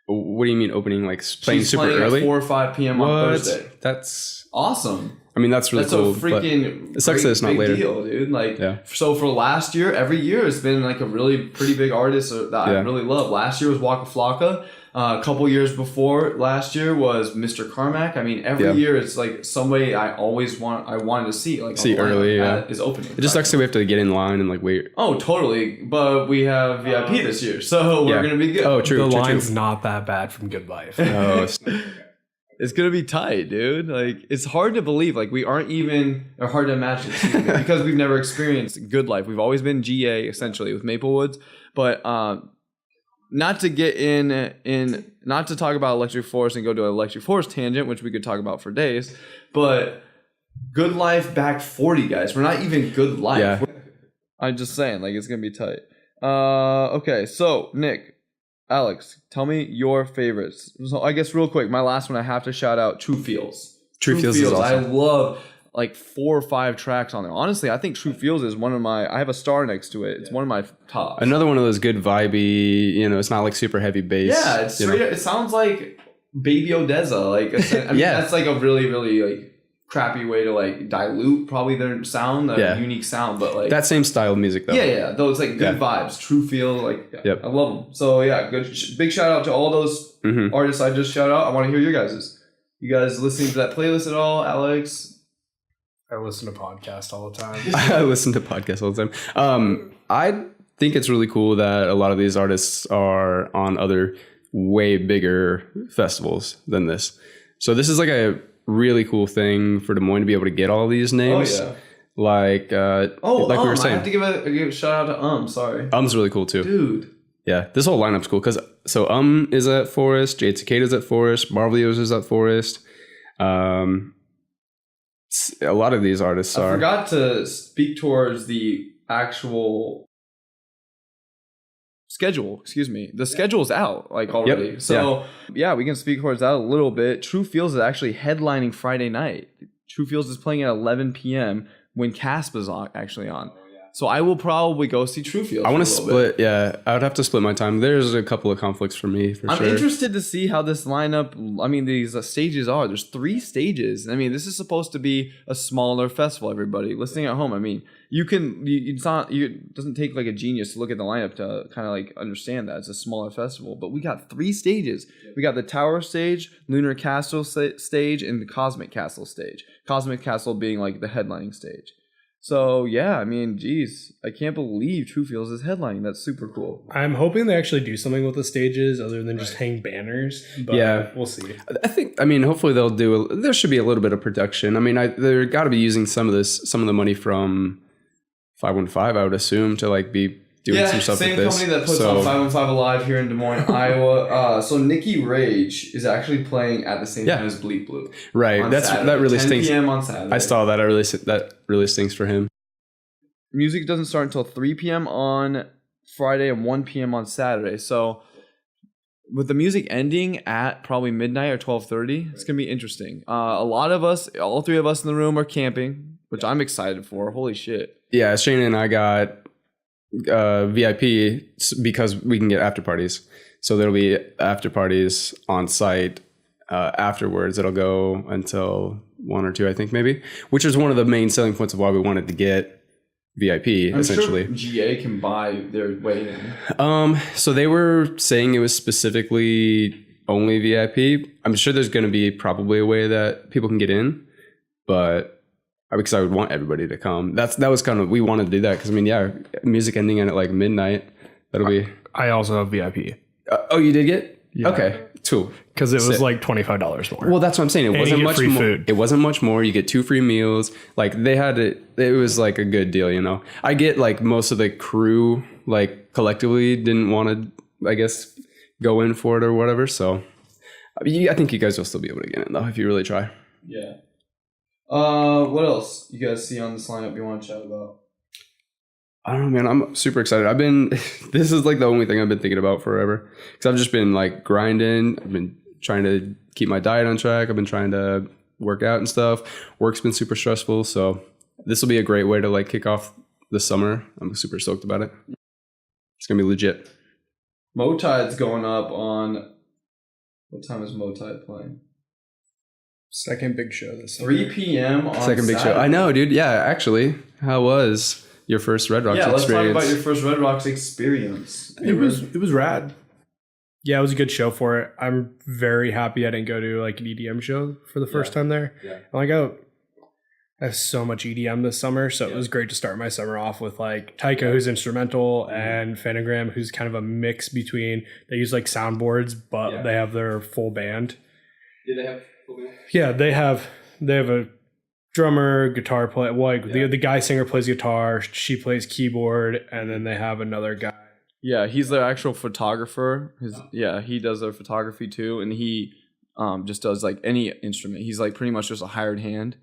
What do you mean opening? Like playing She's super playing early? at 4 or 5 p.m. on Thursday. That's awesome. I mean, that's really That's cool. a freaking it sucks that it's not big later. deal, dude. Like, Yeah. So for last year, every year it's been like a really pretty big artist that I really love. Last year was Waka Flocka. A couple years before last year was Mr. Carmack. I mean, every year it's like somebody I wanted to see like See early, is opening. It just sucks that we have to get in line and like wait. Oh, totally. But we have VIP this year, so we're gonna be good. Oh, true. The true, line's true. not that bad from Good Life. Oh, It's gonna be tight, dude. Like, it's hard to believe. Like, we aren't even, or hard to imagine, because we've never experienced Good Life. We've always been GA essentially with Maplewoods, but not to get not to talk about Electric Forest and go to an Electric Forest tangent, which we could talk about for days, but Good Life back 40 guys. We're not even Good Life. Yeah. I'm just saying, like, it's gonna be tight. Okay, so Nick, Alex, tell me your favorites. So I guess real quick, my last one I have to shout out True Feels. True Feels is awesome. I love like 4 or 5 tracks on there. Honestly, I think True Feels is one of my, I have a star next to it. It's one of my tops. Another one of those good vibey, it's not like super heavy bass. Yeah, it's straight up, it sounds like Baby Odessa. Like, I mean, that's like a really, really like crappy way to like dilute probably their sound, unique sound, but like that same style of music though. Yeah. Though it's like good vibes, True Feel, like I love them. So yeah, good. Big shout out to all those artists I just shout out. I want to hear your guys's. You guys listening to that playlist at all, Alex? I listen to podcasts all the time. I listen to podcasts all the time. I think it's really cool that a lot of these artists are on other way bigger festivals than this. So this is like a really cool thing for Des Moines to be able to get all these names. Oh, yeah. Like we were saying. I have to give a shout out to Sorry. Um's really cool too. Dude. Yeah, this whole lineup's cool because is at Forest, Jade Cicada's at Forest, Marvelios is at Forest. A lot of these artists are. I forgot to speak towards the actual schedule. Excuse me. The schedule's out like already. Yep. So yeah, we can speak towards that a little bit. True Feels is actually headlining Friday night. True Feels is playing at 11 p.m. when Casp is actually on. So I will probably go see Truefield. I want to split. Yeah, I would have to split my time. There's a couple of conflicts for me for sure. I'm interested to see how this lineup. I mean, these stages are. There's 3 stages. I mean, this is supposed to be a smaller festival. Everybody listening at home. I mean, you can. It's not. It doesn't take like a genius to look at the lineup to kind of like understand that it's a smaller festival. But we got 3 stages. We got the Tower stage, Lunar Castle stage, and the Cosmic Castle stage. Cosmic Castle being like the headlining stage. So, yeah, I mean, geez, I can't believe Truefields is headlining. That's super cool. I'm hoping they actually do something with the stages other than just hang banners. But yeah, we'll see. I mean, hopefully they'll do, there should be a little bit of production. I mean, they're got to be using some of the money from 515, I would assume, to like be doing some stuff with this. Same company that puts on 515 Alive here in Des Moines, Iowa. So Nikki Rage is actually playing at the same time as Bleak Blue. Right. That really 10 stinks. p.m. on Saturday. I saw that. That really stinks for him. Music doesn't start until 3 p.m. on Friday and 1 p.m. on Saturday. So with the music ending at probably midnight or 12:30, it's going to be interesting. A lot of us, all 3 of us in the room are camping, which I'm excited for. Holy shit. Yeah, Shane and I got VIP because we can get after parties. So there'll be after parties on site afterwards. It'll go until 1 or 2, I think, maybe, which is one of the main selling points of why we wanted to get VIP, essentially. Sure GA can buy their way in. So they were saying it was specifically only VIP. I'm sure there's going to be probably a way that people can get in, but because I would want everybody to come. That was kind of, we wanted to do that because, I mean, yeah, music ending at like midnight. That'll be. I also have VIP. Oh, you did get? Yeah. Okay, cool. Because it was like $25 more. Well, that's what I'm saying. It wasn't much free more. Food. It wasn't much more. You get 2 free meals. Like they had it. It was like a good deal, you know. I get like most of the crew like collectively didn't want to, I guess, go in for it or whatever. So I think you guys will still be able to get in though if you really try. Yeah. What else you guys see on this lineup you want to chat about? I don't know, man. I'm super excited. This is like the only thing I've been thinking about forever. Because I've just been like grinding. I've been trying to keep my diet on track. I've been trying to work out and stuff. Work's been super stressful. So this will be a great way to like kick off the summer. I'm super stoked about it. It's going to be legit. Motide's going up on, what time is Motide playing? Second big show this summer. 3 p.m. on Second big Saturday. show. I know, dude. Yeah, actually. How was your first Red Rocks experience? Yeah, let's talk about your first Red Rocks experience. It was rad. Yeah, it was a good show for it. I'm very happy I didn't go to like an EDM show for the first time there. Yeah. Like I have so much EDM this summer, so it was great to start my summer off with like Tycho, who's instrumental, and Phantogram, who's kind of a mix between, they use like soundboards, but they have their full band. Do they have full band? Yeah, they have a drummer, guitar player. Well, like the guy singer plays guitar, she plays keyboard, and then they have another guy. Yeah, he's their actual photographer. He does their photography too, and he just does like any instrument. He's like pretty much just a hired hand.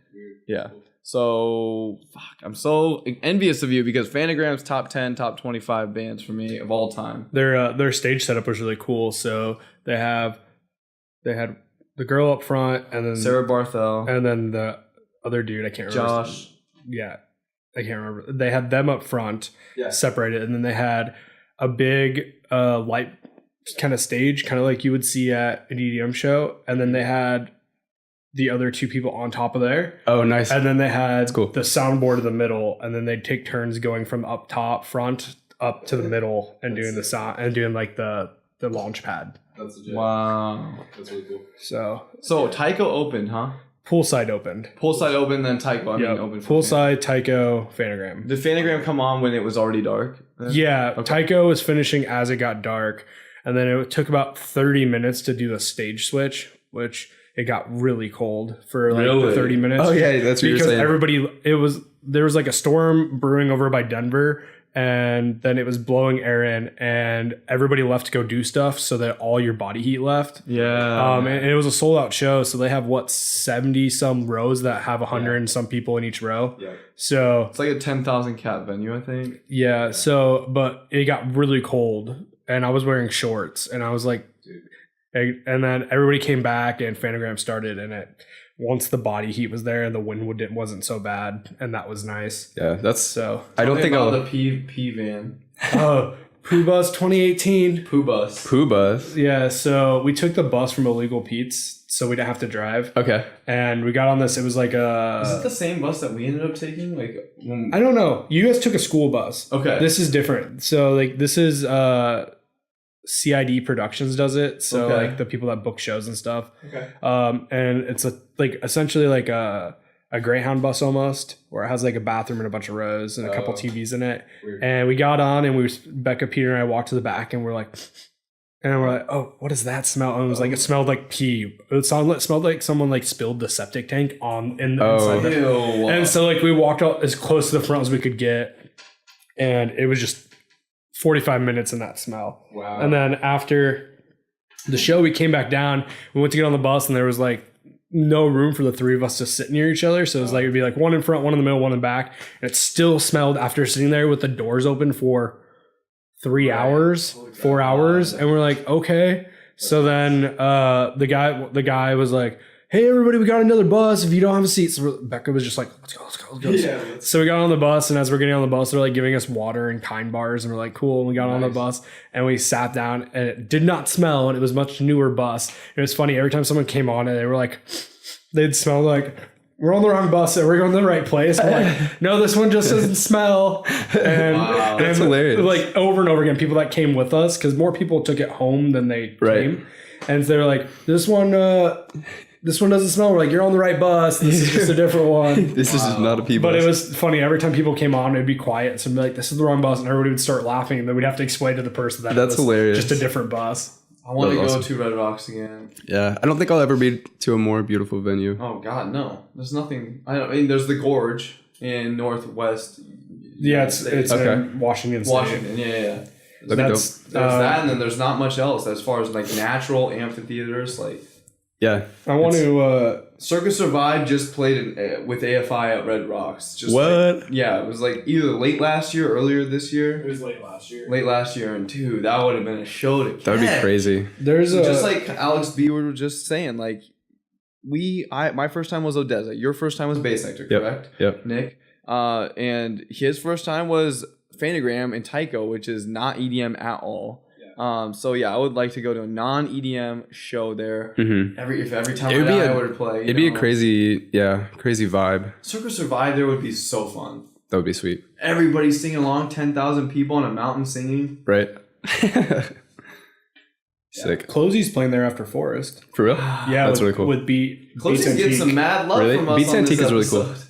Yeah. So I'm so envious of you because Phantogram's top 10, top 25 bands for me of all time. Their stage setup was really cool. So they had the girl up front, and then Sarah Barthel, and then the other dude, I can't remember. Josh. Yeah, I can't remember. They had them up front, separated, and then they had a big light kind of stage, kind of like you would see at an EDM show, and then they had the other 2 people on top of there. Oh, nice. And then they had the soundboard in the middle, and then they'd take turns going from up top front up to the middle and doing the sound and doing like the launch pad. That's legit. Wow. That's really cool. So Tycho opened, huh? Poolside opened. Poolside opened, then Tycho. Opened. Poolside, Tycho, Phantogram. Did Phantogram come on when it was already dark? Yeah, okay. Tycho was finishing as it got dark, and then it took about 30 minutes to do the stage switch, which it got really cold for like the 30 minutes. Oh yeah, that's what you're saying. Because there was like a storm brewing over by Denver, and then it was blowing air in, and everybody left to go do stuff so that all your body heat left. Yeah. And it was a sold out show. So they have 70 some rows that have 100 and some people in each row. Yeah. So it's like a 10,000 cap venue, I think. Yeah. So, but it got really cold, and I was wearing shorts, and I was like, And then everybody came back and Phantogram started, and once the body heat was there, the wind wasn't so bad, and that was nice. Yeah, that's so. I don't think I'll the P van. Oh, Pooh Bus 2018. Pooh Bus. Pooh Bus. Yeah, so we took the bus from Illegal Pete's, so we didn't have to drive. Okay. And we got on this. It was like Is it the same bus that we ended up taking? I don't know. You guys took a school bus. Okay. This is different. So this is CID Productions does it. So Okay. the people that book shows and stuff. Okay. And it's essentially like a Greyhound bus almost, where it has like a bathroom and a bunch of rows and a couple TVs in it. Weird. And we got on and Becca, Peter, and I walked to the back and we're like, oh, what does that smell? And it was like, it smelled like pee. It smelled like someone like spilled the septic tank in the inside. Ew. And so we walked out as close to the front as we could get, and it was just 45 minutes in that smell. Wow. And then after the show, we came back down. We went to get on the bus, and there was no room for the three of us to sit near each other. So it was it'd be one in front, one in the middle, one in the back. And it still smelled after sitting there with the doors open for 3 hours, 4 hours. And we're like, okay. So then the guy was like, hey, everybody, we got another bus. If you don't have a seat. So Becca was just like, let's go. Yeah, so we got on the bus, and as we're getting on the bus, they're giving us water and Kind bars, and we're like, cool. And we got on the bus, and we sat down, and it did not smell, and it was a much newer bus. It was funny. Every time someone came on it, they were like, they'd smell like, we're on the wrong bus, and we're going to the right place. We're like, no, this one just doesn't smell. And, Wow, that's hilarious. Over and over again, people that came with us, because more people took it home than they came. And they're like, this one doesn't smell. We're like, you're on the right bus. This is just a different one. This is not a P bus. But it was funny. Every time people came on, it'd be quiet. So it'd be like, this is the wrong bus. And everybody would start laughing. And then we'd have to explain to the person that That's it was hilarious. just a different bus. I want to That's go awesome. to Red Rocks again. Yeah, I don't think I'll ever be to a more beautiful venue. Oh God, no. There's nothing. I mean, there's the Gorge in Northwest. Yeah, it's Okay. in Washington State. Washington. Yeah. That'd be dope. That's, There's that, and then there's not much else as far as natural amphitheaters. Yeah. I want to... Circus Survive just played with AFI at Red Rocks. Just What? Yeah, it was either late last year or earlier this year. It was late last year. Late last year, and dude, that would have been a show to That would be crazy. There's Just like Alex B. was just saying, my first time was Odessa. Your first time was Bay Sector, correct? Yep. Nick. And his first time was Phantogram and Tycho, which is not EDM at all. So yeah, I would like to go to a non-EDM show there. Mm-hmm. Every time It'd be I would play. It'd be a crazy vibe. Circus Survive there would be so fun. That would be sweet. Everybody singing along, 10,000 people on a mountain singing. Right? Sick. Closey's playing there after Forest. For real? Yeah, That's really cool. With Beat. Closey's getting some mad love Really? from us Beats on this Antique is really cool. episode.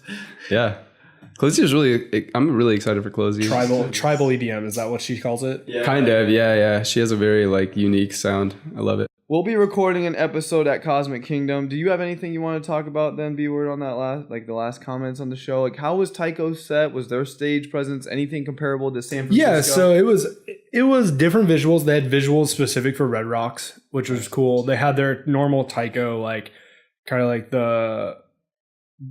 Yeah. Closey is really... I'm really excited for Closey. Tribal EDM, is that what she calls it? Yeah. Kind of, yeah. She has a very unique sound. I love it. We'll be recording an episode at Kosmic Kingdom. Do you have anything you want to talk about then, B-Word, on that the last comments on the show? How was Tycho's set? Was their stage presence anything comparable to San Francisco? Yeah, so it was different visuals. They had visuals specific for Red Rocks, which was cool. They had their normal Tycho, kind of like the...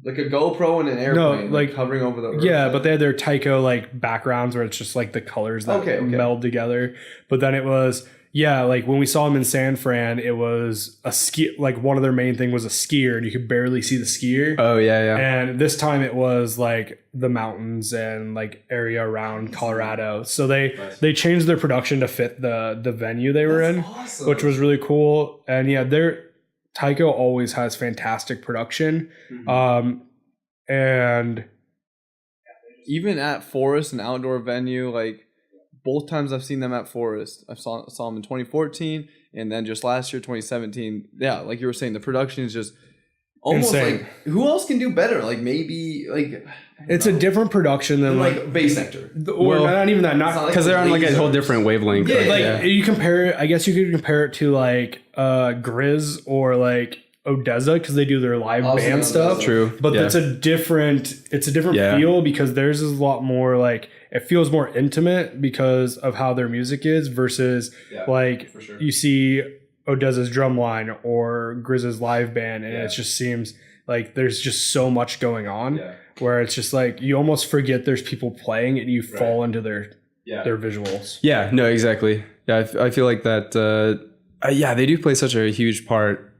Like a GoPro and an airplane, No, hovering over the earth. Yeah, but they had their Tycho backgrounds where it's just the colors that meld together. But then it was when we saw them in San Fran, it was a ski. One of their main thing was a skier, and you could barely see the skier. Oh yeah. And this time it was the mountains and area around Colorado. So they changed their production to fit the venue they were in, awesome. which was really cool. And yeah, Tycho always has fantastic production. Mm-hmm. And even at Forest, an outdoor venue, both times I've seen them at Forest, I saw them in 2014 and then just last year, 2017. Yeah, like you were saying, the production is just almost insane. Who else can do better? It's a different production than Bay Sector. Or not even that, not because they're on a whole different wavelength. you compare it. I guess you could compare it to Grizz or Odessa because they do their live band stuff. True, but it's a different feel because theirs is a lot more it feels more intimate because of how their music is versus for sure. You see Odessa's drumline or Grizz's live band and it just seems like there's just so much going on where it's just you almost forget there's people playing and you fall into their visuals. Yeah, no, exactly. Yeah, I feel like that. Yeah, they do play such a huge part.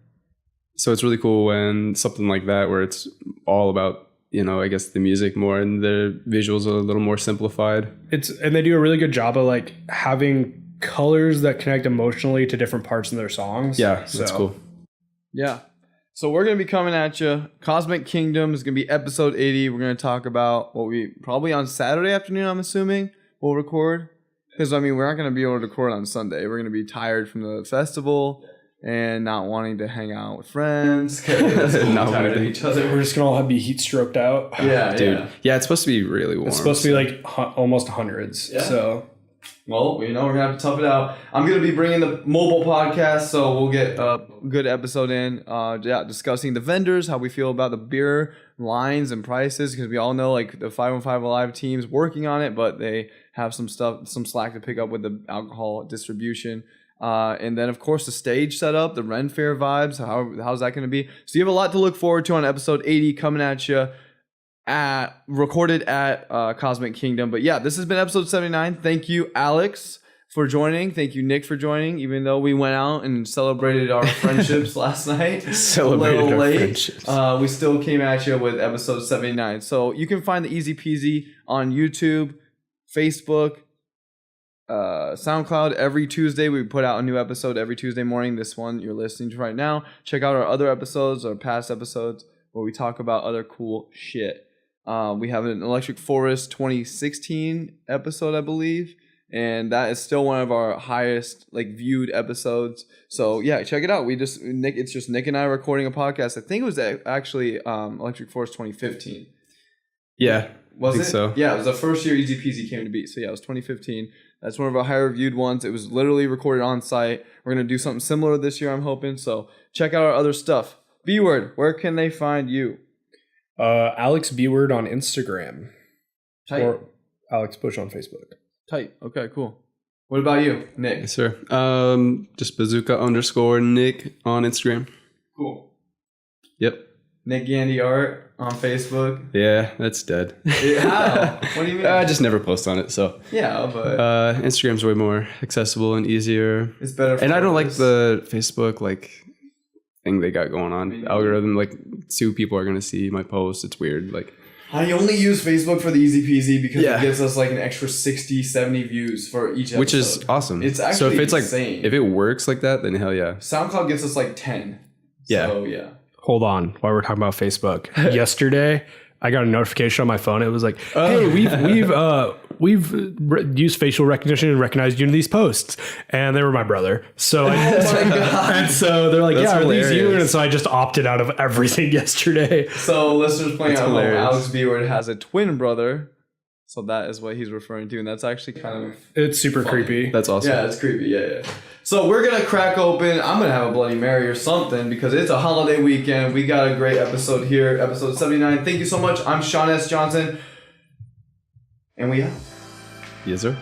So it's really cool when something like that, where it's all about, I guess the music more and the visuals are a little more simplified. And they do a really good job of like having colors that connect emotionally to different parts in their songs. Yeah, that's cool. Yeah. So we're going to be coming at you. Kosmic Kingdom is going to be episode 80. We're going to talk about what we probably on Saturday afternoon, I'm assuming, we'll record. Because, we're not going to be able to record on Sunday. We're going to be tired from the festival and not wanting to hang out with friends. Not tired of each other. We're just going to all be heat stroked out. Yeah, dude. Yeah, it's supposed to be really warm. It's supposed to be like almost hundreds. Yeah. So, well, we're going to have to tough it out. I'm going to be bringing the mobile podcast, so we'll get a good episode in. Discussing the vendors, how we feel about the beer lines and prices, because we all know like the 515 Alive team's working on it, but they have some slack to pick up with the alcohol distribution. And then, of course, the stage setup, the Ren Fair vibes. How's that going to be? So you have a lot to look forward to on episode 80 coming at you, recorded at Kosmic Kingdom. But yeah, this has been episode 79. Thank you, Alex, for joining. Thank you, Nick, for joining. Even though we went out and celebrated our friendships last night, celebrated a little our late, friendships. We still came at you with episode 79. So you can find the EZPZ on YouTube, Facebook, SoundCloud. Every Tuesday we put out a new episode every Tuesday morning. This one you're listening to right now. Check out our other episodes, our past episodes, where we talk about other cool shit. We have an Electric Forest 2016 episode, I believe, and that is still one of our highest viewed episodes. So yeah, check it out. It's just Nick and I recording a podcast. I think it was actually Electric Forest 2015. Yeah. Was it? So. Yeah, it was the first year EZPZ came to be. So yeah, it was 2015. That's one of our higher reviewed ones. It was literally recorded on site. We're going to do something similar this year, I'm hoping. So check out our other stuff. B-Word, where can they find you? Alex B-Word on Instagram. Tight. Or Alex Bush on Facebook. Tight. Okay, cool. What about you, Nick? Yes, sir. Just bazooka_Nick on Instagram. Cool. Yep. Nick Gandy Art on Facebook. Yeah, that's dead. How? What do you mean? I just never post on it, so. Yeah, but Instagram's way more accessible and easier. It's better for I don't like the Facebook thing they got going on. Algorithm, 2 people are gonna see my post. It's weird. I only use Facebook for the EZPZ because it gives us an extra 60, 70 views for each episode. Which is awesome. It's actually so if it's insane. if it works like that, then hell yeah. SoundCloud gets us 10. Yeah. So yeah. Hold on, while we're talking about Facebook. Yesterday, I got a notification on my phone. It was like, "Hey, we've used facial recognition and recognized you in these posts," and they were my brother. So, and so they're like, That's "Yeah, hilarious. are these you?" And so I just opted out of everything yesterday. So listeners playing at home, hilarious. Alex B-Word has a twin brother. So that is what he's referring to, and that's actually kind of It's super funny. creepy. That's awesome. Yeah, it's creepy. Yeah. So we're gonna crack open. I'm gonna have a Bloody Mary or something because it's a holiday weekend. We got a great episode here, episode 79. Thank you so much. I'm Sean S. Johnson, and we out. Yes, sir.